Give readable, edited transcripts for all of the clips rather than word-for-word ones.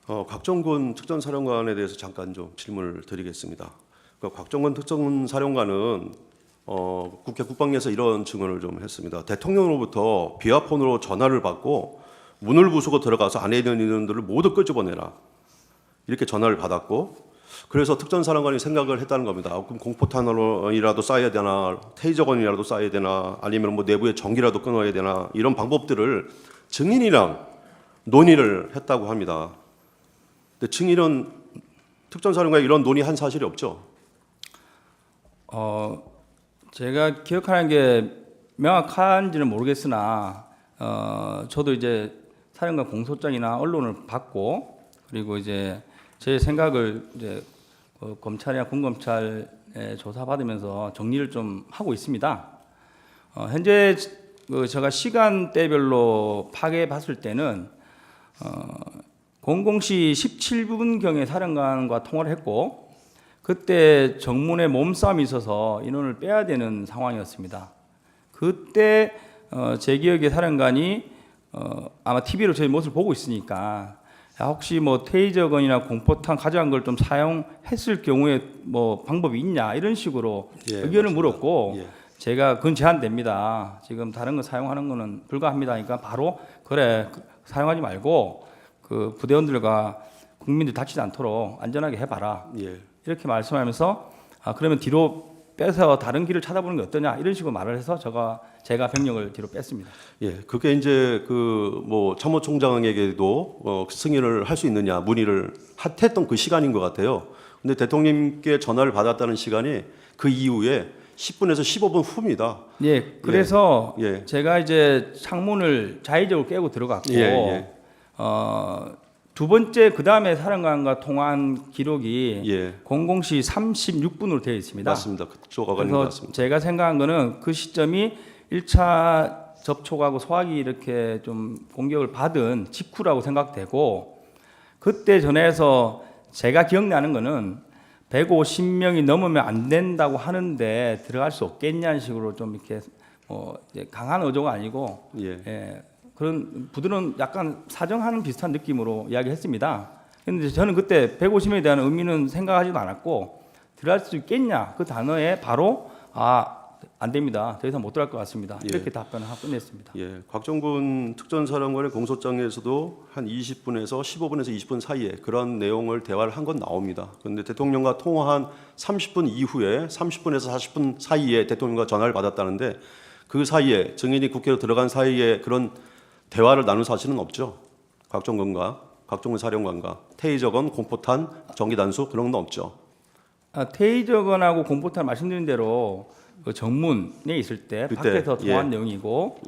곽정근 특전사령관에 대해서 잠깐 좀 질문을 드리겠습니다. 곽정근 특전사령관은 국회 국방위에서 이런 증언을 좀 했습니다. 대통령으로부터 비화폰으로 전화를 받고 문을 부수고 들어가서 안에 있는 인원들을 모두 끄집어내라 이렇게 전화를 받았고, 그래서 특전사령관이 생각을 했다는 겁니다. 그럼 공포탄이라도 쏴야 되나, 테이저건이라도 쏴야 되나, 아니면 뭐 내부에 전기라도 끊어야 되나, 이런 방법들을 증인이랑 논의를 했다고 합니다. 근데 증인은 특전사령관이 이런 논의한 사실이 없죠. 제가 기억하는 게 명확한지는 모르겠으나 저도 이제 사령관 공소장이나 언론을 받고, 그리고 이제 제 생각을 이제 검찰이나 군검찰에 조사받으면서 정리를 좀 하고 있습니다. 현재 제가 시간대별로 파악해 봤을 때는 00시 17분경에 사령관과 통화를 했고, 그때 정문에 몸싸움이 있어서 인원을 빼야 되는 상황이었습니다. 그때 제 기억에 사령관이 아마 TV로 저희 모습을 보고 있으니까 혹시 뭐 테이저건이나 공포탄 가져간 걸 좀 사용했을 경우에 뭐 방법이 있냐 이런 식으로 의견을 맞습니다. 물었고, 제가 그건 제한됩니다. 지금 다른 거 사용하는 거는 불가합니다. 그러니까 바로 그래 사용하지 말고 그 부대원들과 국민들이 다치지 않도록 안전하게 해봐라. 이렇게 말씀하면서 그러면 뒤로 빼서 다른 길을 찾아보는 게 어떠냐 이런 식으로 말을 해서 제가 병력을 뒤로 뺐습니다. 그게 이제 그 뭐 참모총장에게도 승인을 할 수 있느냐 문의를 했던 그 시간인 것 같아요. 근데 대통령님께 전화를 받았다는 시간이 그 이후에 10분에서 15분 후입니다. 그래서 제가 이제 창문을 자의적으로 깨고 들어갔고, 두 번째 그 다음에 사령관과 통화한 기록이 00시 36분으로 되어 있습니다. 맞습니다. 그쪽 어간인 것 같습니다. 제가 생각한 거는 그 시점이 1차 접촉하고 소화기 이렇게 좀 공격을 받은 직후라고 생각되고, 그때 전에서 제가 기억나는 거는 150명이 넘으면 안 된다고 하는데 들어갈 수 없겠냐는 식으로 좀 이렇게 강한 어조가 아니고 그런 부드러운 약간 사정하는 비슷한 느낌으로 이야기했습니다. 그런데 저는 그때 150명에 대한 의미는 생각하지도 않았고, 들어갈 수 있겠냐 그 단어에 바로 안 됩니다. 더 이상 못 들어갈 것 같습니다. 이렇게 답변을 하고 끝냈습니다. 곽정근 특전사령관의 공소장에서도 한 20분에서 15분에서 20분 사이에 그런 내용을 대화를 한 건 나옵니다. 그런데 대통령과 통화한 30분 이후에 30분에서 40분 사이에 대통령과 전화를 받았다는데, 그 사이에 증인이 국회로 들어간 사이에 그런 대화를 나눈 사실은 없죠. 곽정근 사령관과 테이저건, 공포탄, 전기단수 그런 건 없죠. 테이저건하고 공포탄 말씀드린 대로 그 정문에 있을 때 밖에서 통화한 내용이고,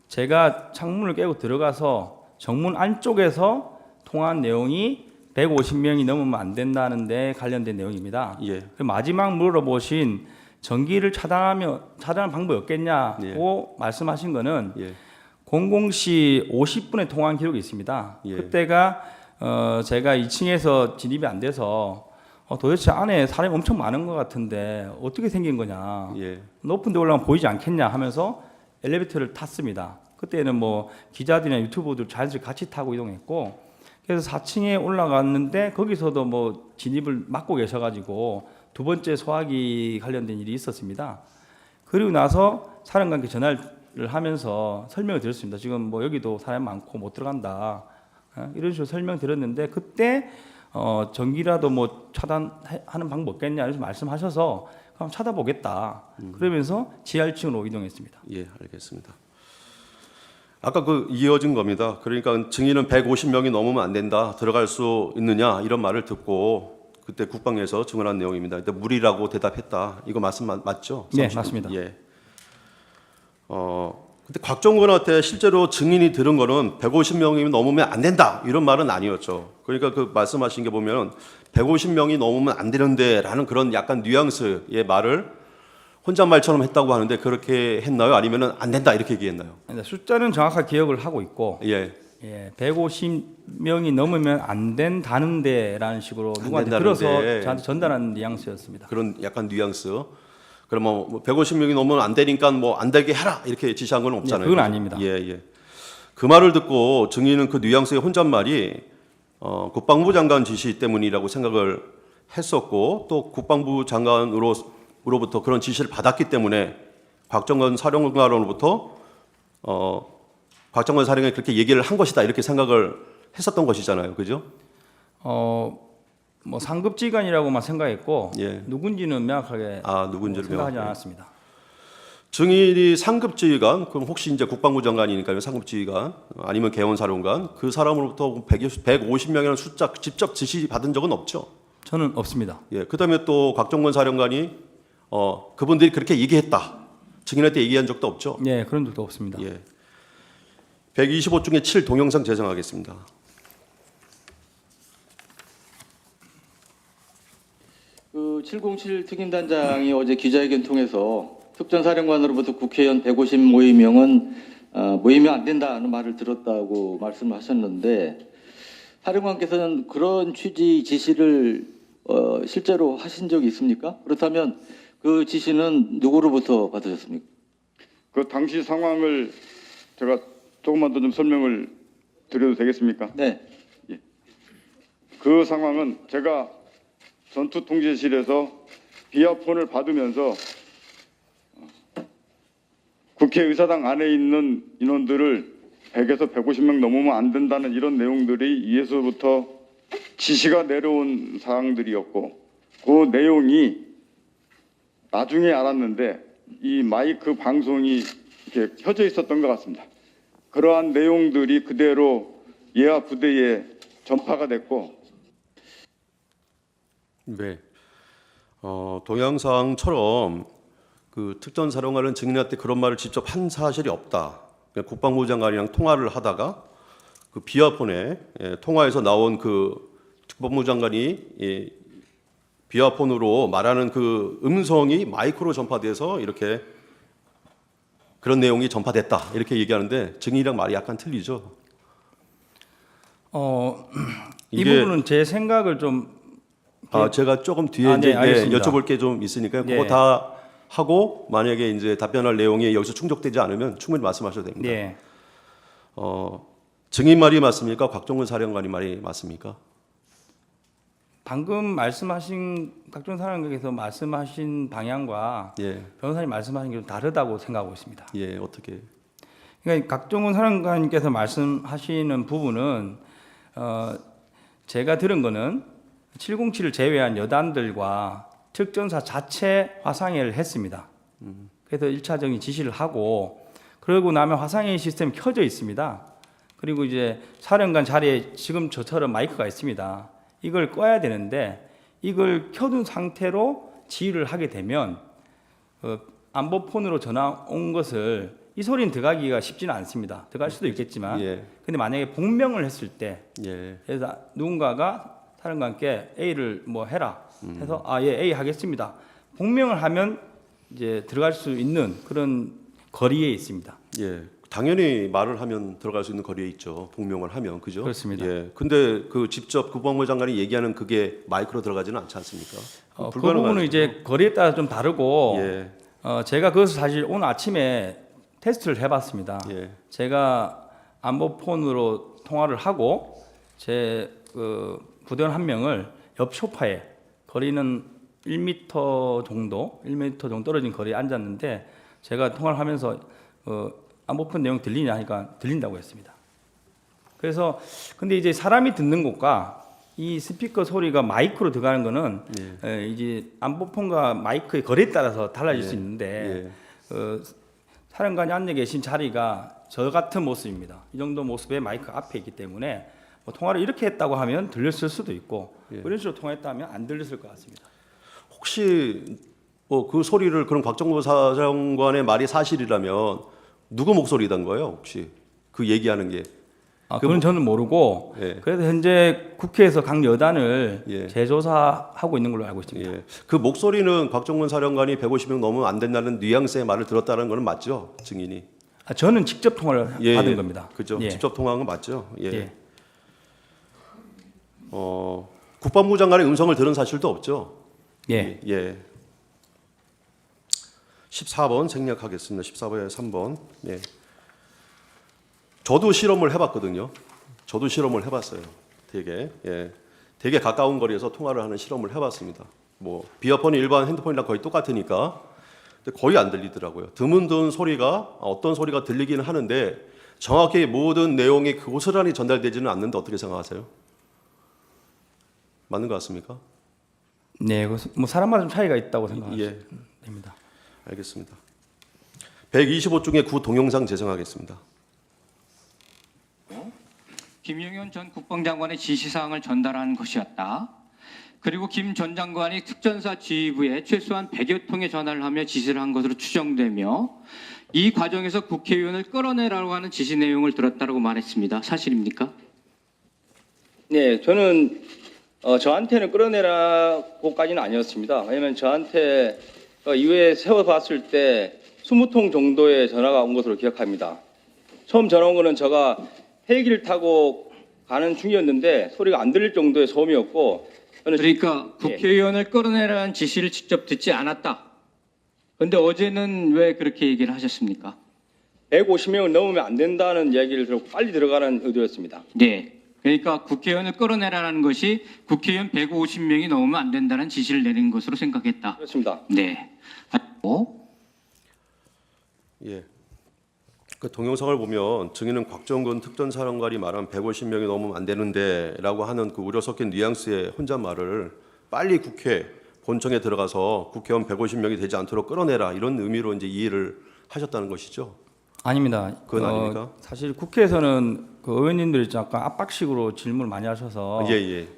제가 창문을 깨고 들어가서 정문 안쪽에서 통화한 내용이 150명이 넘으면 안 된다는데 관련된 내용입니다. 마지막 물어보신 전기를 차단하는 방법이 없겠냐고 말씀하신 거는 00시 50분에 통화한 기록이 있습니다. 그때가 제가 2층에서 진입이 안 돼서 도대체 안에 사람이 엄청 많은 것 같은데 어떻게 생긴 거냐, 높은 데 올라가면 보이지 않겠냐 하면서 엘리베이터를 탔습니다. 그때는 뭐 기자들이나 유튜버들 자연스럽게 같이 타고 이동했고, 그래서 4층에 올라갔는데 거기서도 뭐 진입을 막고 계셔가지고 두 번째 소화기 관련된 일이 있었습니다. 그리고 나서 사령관께 전화를 하면서 설명을 드렸습니다. 지금 뭐 여기도 사람 많고 못 들어간다 이런 식으로 설명드렸는데, 그때 전기라도 뭐 차단하는 방법 없겠냐 이렇게 말씀하셔서 그럼 찾아보겠다 그러면서 지하 1층으로 이동했습니다. 알겠습니다. 아까 그 이어진 겁니다. 그러니까 증인은 150명이 넘으면 안 된다, 들어갈 수 있느냐 이런 말을 듣고 그때 국방에서 증언한 내용입니다. 근데 무리라고 대답했다. 이거 말씀 맞죠? 네, 맞습니다. 근데 곽정근한테 실제로 증인이 들은 거는 150명이 넘으면 안 된다 이런 말은 아니었죠. 그러니까 그 말씀하신 게 보면 150명이 넘으면 안 되는데라는 그런 약간 뉘앙스의 말을 혼잣말처럼 했다고 하는데, 그렇게 했나요? 아니면은 안 된다 이렇게 얘기했나요? 숫자는 정확하게 기억을 하고 있고, 150명이 넘으면 안 된다는데라는 식으로 누구한테 들어서 저한테 전달한 뉘앙스였습니다. 그런 약간 뉘앙스. 그러면 뭐 150명이 넘으면 안 되니까 뭐 안 되게 해라 이렇게 지시한 건 없잖아요. 그건 아닙니다. 그 말을 듣고 증인은 그 뉘앙스의 혼잣말이 국방부 장관 지시 때문이라고 생각을 했었고 또 국방부 장관으로부터 그런 지시를 받았기 때문에 곽정건 사령관으로부터 곽정건 사령관이 그렇게 얘기를 한 것이다 이렇게 생각을 했었던 것이잖아요, 그죠? 뭐 상급지관이라고만 생각했고 예. 누군지는 명확하게 누군지를 생각하지 명확하게. 않았습니다. 증인이 상급지휘관, 그럼 혹시 이제 국방부 장관이니까요, 상급지휘관 아니면 개원사령관 그 사람으로부터 150명이라는 숫자 직접 지시 받은 적은 없죠. 저는 없습니다. 예, 그다음에 또 곽정건 사령관이 그분들이 그렇게 얘기했다. 증인한테 얘기한 적도 없죠. 예, 그런 적도 없습니다. 예. 125 중에 7 동영상 제정하겠습니다. 그 707 특임단장이 어제 기자회견 통해서 특전사령관으로부터 국회의원 150 모임명은 모이면 안 된다는 말을 들었다고 말씀하셨는데 사령관께서는 그런 취지 지시를 실제로 하신 적이 있습니까? 그렇다면 그 지시는 누구로부터 받으셨습니까? 그 당시 상황을 제가 조금만 더 좀 설명을 드려도 되겠습니까? 네. 그 상황은 제가 전투통제실에서 비아폰을 받으면서 국회의사당 안에 있는 인원들을 100에서 150명 넘으면 안 된다는 이런 내용들이 위에서부터 지시가 내려온 사항들이었고 그 내용이 나중에 알았는데 이 마이크 방송이 이렇게 켜져 있었던 것 같습니다. 그러한 내용들이 그대로 예하 부대에 전파가 됐고 네. 동영상처럼 그 특전사령관은 증인한테 그런 말을 직접 한 사실이 없다. 그냥 국방부 장관이랑 통화를 하다가 그 비아폰에 통화에서 나온 그 국방부 장관이 비아폰으로 말하는 그 음성이 마이크로 전파돼서 이렇게 그런 내용이 전파됐다 이렇게 얘기하는데 증인이랑 말이 약간 틀리죠. 이 이게- 부분은 제 생각을 좀 제가 조금 뒤에 네, 이제 알겠습니다. 여쭤볼 게 좀 있으니까요. 예. 그거 다 하고 만약에 이제 답변할 내용이 여기서 충족되지 않으면 충분히 말씀하셔도 됩니다. 예. 증인 말이 맞습니까? 곽정근 사령관이 말이 맞습니까? 방금 말씀하신 각종 사령관께서 말씀하신 방향과 예, 변호사님 말씀하신 게 좀 다르다고 생각하고 있습니다. 예, 어떻게? 그러니까 각종훈 사령관께서 말씀하시는 부분은 제가 들은 거는 707을 제외한 여단들과 특전사 자체 화상회의를 했습니다. 그래서 1차적인 지시를 하고 그러고 나면 화상회의 시스템이 켜져 있습니다. 그리고 이제 사령관 자리에 지금 저처럼 마이크가 있습니다. 이걸 꺼야 되는데 이걸 켜둔 상태로 지휘를 하게 되면 안보폰으로 전화 온 것을 이 소리는 들어가기가 쉽지는 않습니다. 들어갈 수도 있겠지만 예, 근데 만약에 복명을 했을 때 예, 그래서 누군가가 사령관께 A를 뭐 해라 해서 예 A 하겠습니다. 복명을 하면 이제 들어갈 수 있는 그런 거리에 있습니다. 예. 당연히 말을 하면 들어갈 수 있는 거리에 있죠. 복명을 하면 그죠? 그렇습니다. 예. 근데 그 직접 국방부 장관이 얘기하는 그게 마이크로 들어가지는 않지 않습니까? 그 부분은 이제 거리에 따라 좀 다르고 예, 제가 그것을 사실 오늘 아침에 테스트를 해봤습니다. 예, 제가 안보폰으로 통화를 하고 제 부대원 한 명을 옆 소파에 거리는 1m 정도 떨어진 거리에 앉았는데 제가 통화를 하면서 안보폰 내용 들리냐 하니까 들린다고 했습니다. 그래서 근데 이제 사람이 듣는 곳과 이 스피커 소리가 마이크로 들어가는 거는 이제 안보폰과 마이크의 거리에 따라서 달라질 수 있는데 사령관이 앉아 계신 자리가 저 같은 모습입니다. 이 정도 모습의 마이크 앞에 있기 때문에 뭐 통화를 이렇게 했다고 하면 들렸을 수도 있고 이런 식으로 통화했다면 안 들렸을 것 같습니다. 혹시 그 소리를 그런 곽정근 사령관의 말이 사실이라면 누구 목소리던 거예요? 혹시 그 얘기하는 게? 그건 저는 모르고 예. 그래서 현재 국회에서 각 여단을 예. 재조사하고 있는 걸로 알고 있습니다. 예. 그 목소리는 곽정근 사령관이 150명 넘으면 안 된다는 뉘앙스의 말을 들었다는 거는 맞죠? 증인이? 저는 직접 통화를 받은 겁니다. 그죠? 예. 직접 통화한 건 맞죠? 예. 예. 국방부 장관의 음성을 들은 사실도 없죠? 예. 예. 14번 생략하겠습니다. 14번에 3번. 예. 저도 실험을 해봤거든요. 저도 실험을 해봤어요. 되게 가까운 거리에서 통화를 하는 실험을 해봤습니다. 뭐 비어폰이 일반 핸드폰이랑 거의 똑같으니까 근데 거의 안 들리더라고요. 드문드문 소리가 어떤 소리가 들리기는 하는데 정확히 모든 내용이 고스란히 전달되지는 않는데 어떻게 생각하세요? 맞는 것 같습니까? 네, 뭐 사람마다 좀 차이가 있다고 생각합니다. 알겠습니다. 125 중에 구 동영상 재생하겠습니다. 김용현 전 국방장관의 지시사항을 전달한 것이었다. 그리고 김 전 장관이 특전사 지휘부에 최소한 100여 통의 전화를 하며 지시를 한 것으로 추정되며 이 과정에서 국회의원을 끌어내라고 하는 지시 내용을 들었다고 말했습니다. 사실입니까? 네, 저는 저한테는 끌어내라고까지는 아니었습니다. 왜냐하면 저한테 이후에 세워봤을 때 20통 정도의 전화가 온 것으로 기억합니다. 처음 전화 온 거는 제가 헬기를 타고 가는 중이었는데 소리가 안 들릴 정도의 소음이었고 저는 그러니까 국회의원을 끌어내라는 지시를 직접 듣지 않았다. 그런데 어제는 왜 그렇게 얘기를 하셨습니까? 150명을 넘으면 안 된다는 얘기를 들었고 빨리 들어가는 의도였습니다. 네. 그러니까 국회의원을 끌어내라는 것이 국회의원 150명이 넘으면 안 된다는 지시를 내린 것으로 생각했다. 그렇습니다. 네. 예. 그 동영상을 보면 증인은 곽정근 특전사령관이 말한 150명이 넘으면 안 되는데라고 하는 그 우려 섞인 뉘앙스의 혼잣말을 빨리 국회 본청에 들어가서 국회의원 150명이 되지 않도록 끌어내라 이런 의미로 이제 이해를 하셨다는 것이죠. 아닙니다. 그건 아닙니까? 사실 국회에서는 그 의원님들이 약간 압박식으로 질문을 많이 하셔서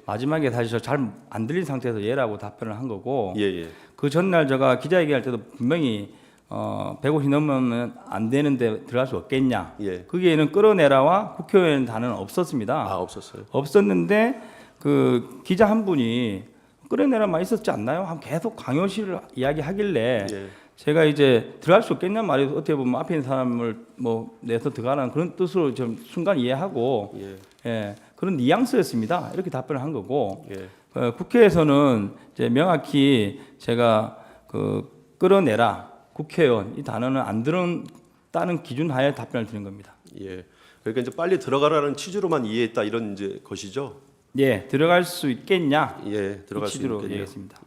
마지막에 사실 저 잘 안 들린 상태에서 예라고 답변을 한 거고 그 전날 제가 기자회견할 때도 분명히 150 넘으면 안 되는데 들어갈 수 없겠냐. 거기에는 끌어내라와 국회의원 단어는 없었습니다. 아, 없었어요. 없었는데 그 기자 한 분이 끌어내라만 있었지 않나요? 계속 강요실을 이야기하길래 제가 이제 들어갈 수 없겠냐 말이 어떻게 보면 앞에 있는 사람을 뭐 내서 들어가라는 그런 뜻으로 좀 순간 이해하고 그런 뉘앙스였습니다. 이렇게 답변을 한 거고 국회에서는 이제 명확히 제가 그 끌어내라 국회의원 이 단어는 안 들었다는 기준 하에 답변을 드린 겁니다. 그러니까 이제 빨리 들어가라는 취지로만 이해했다 이런 이제 것이죠. 들어갈 수 있겠냐? 들어갈 수 취지로 있겠네요. 얘기했습니다.